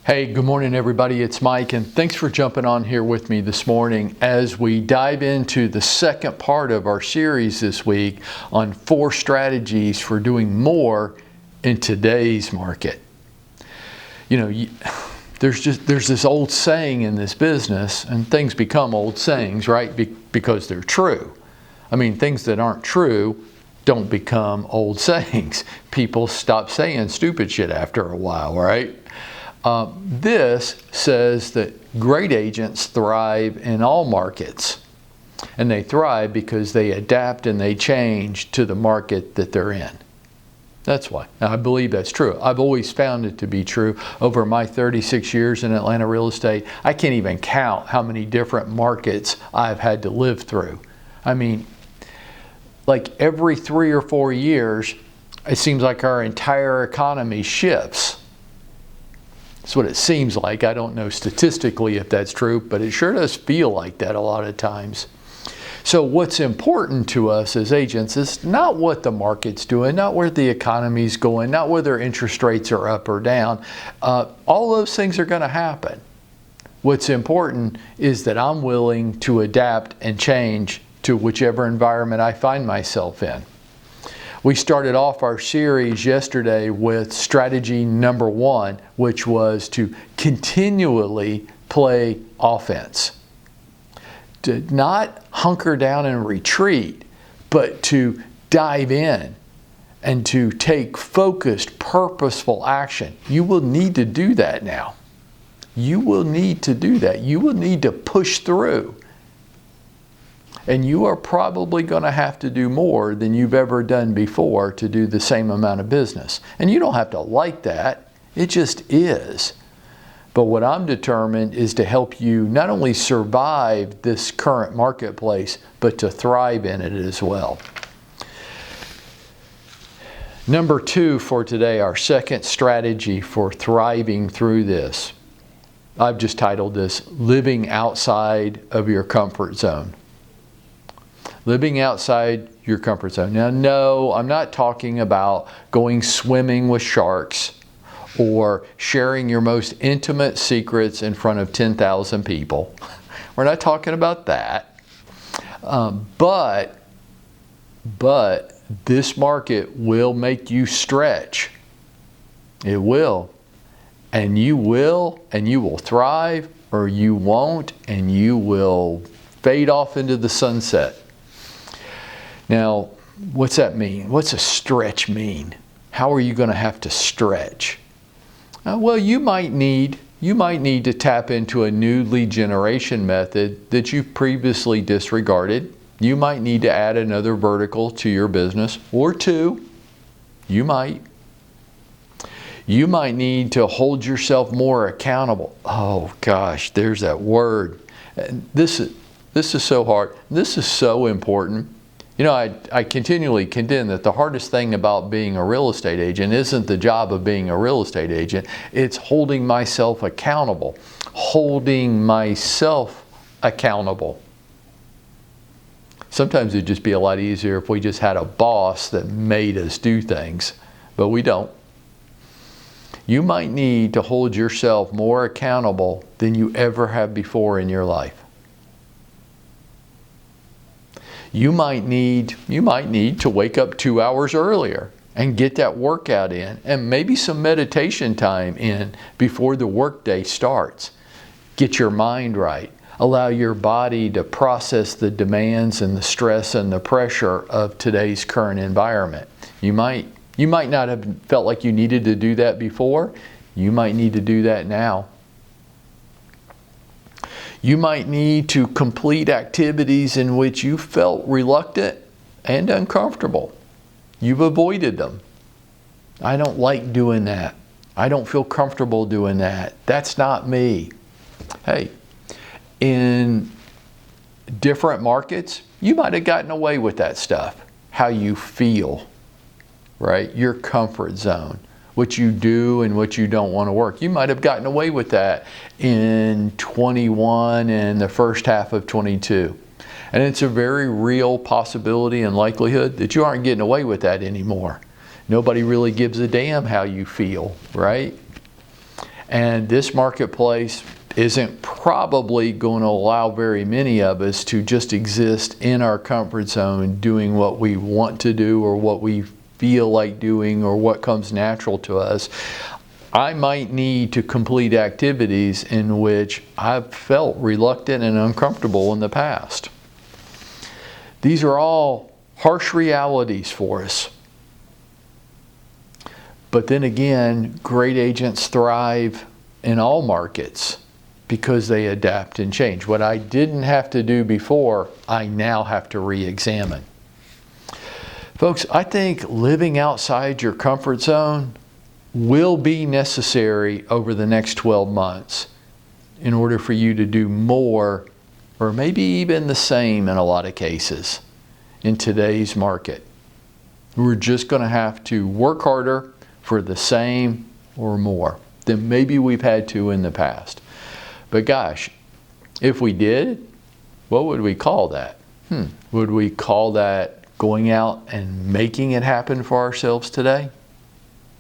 Hey, good morning everybody, it's Mike, and thanks for jumping on here with me this morning as we dive into the second part of our series this week on 4 strategies for doing more in today's market. You know, there's this old saying in this business, and things become old sayings, right? Because they're true. I mean, things that aren't true don't become old sayings. People stop saying stupid shit after a while, right? This says that great agents thrive in all markets, and they thrive because they adapt and they change to the market that they're in. That's why. Now, I believe that's true. I've always found it to be true. Over my 36 years in Atlanta real estate, I can't even count how many different markets I've had to live through. I mean, like every 3 or 4 years, it seems like our entire economy shifts. That's what it seems like. I don't know statistically if that's true, but it sure does feel like that a lot of times. So what's important to us as agents is not what the market's doing, not where the economy's going, not whether interest rates are up or down. All those things are going to happen. What's important is that I'm willing to adapt and change to whichever environment I find myself in. We started off our series yesterday with strategy number 1, which was to continually play offense. To not hunker down and retreat, but to dive in and to take focused, purposeful action. You will need to do that now. You will need to do that. You will need to push through. And you are probably going to have to do more than you've ever done before to do the same amount of business. And you don't have to like that. It just is. But what I'm determined is to help you not only survive this current marketplace, but to thrive in it as well. Number 2 for today, our second strategy for thriving through this. I've just titled this, Living Outside of Your Comfort Zone. Living outside your comfort zone. Now, no, I'm not talking about going swimming with sharks or sharing your most intimate secrets in front of 10,000 people. We're not talking about that. But this market will make you stretch. It will. And you will thrive, or you won't, and you will fade off into the sunset. Now, what's that mean? What's a stretch mean? How are you going to have to stretch? Well, you might need to tap into a new lead generation method that you've previously disregarded. You might need to add another vertical to your business, or 2. You might. You might need to hold yourself more accountable. Oh gosh, there's that word. This is so hard. This is so important. You know, I continually contend that the hardest thing about being a real estate agent isn't the job of being a real estate agent. It's holding myself accountable. Holding myself accountable. Sometimes it'd just be a lot easier if we just had a boss that made us do things, but we don't. You might need to hold yourself more accountable than you ever have before in your life. You might need to wake up 2 hours earlier and get that workout in, and maybe some meditation time in before the workday starts. Get your mind right. Allow your body to process the demands and the stress and the pressure of today's current environment. You might not have felt like you needed to do that before. You might need to do that now. You might need to complete activities in which you felt reluctant and uncomfortable. You've avoided them. I don't like doing that. I don't feel comfortable doing that. That's not me. Hey, in different markets, you might have gotten away with that stuff. How you feel, right? Your comfort zone. What you do and what you don't want to work. You might have gotten away with that in 21 and the first half of 22. And it's a very real possibility and likelihood that you aren't getting away with that anymore. Nobody really gives a damn how you feel, right? And this marketplace isn't probably going to allow very many of us to just exist in our comfort zone doing what we want to do or what we feel like doing or what comes natural to us. I might need to complete activities in which I've felt reluctant and uncomfortable in the past. These are all harsh realities for us. But then again, great agents thrive in all markets because they adapt and change. What I didn't have to do before, I now have to re-examine. Folks, I think living outside your comfort zone will be necessary over the next 12 months in order for you to do more, or maybe even the same in a lot of cases, in today's market. We're just going to have to work harder for the same or more than maybe we've had to in the past. But gosh, if we did, what would we call that? Would we call that going out and making it happen for ourselves today?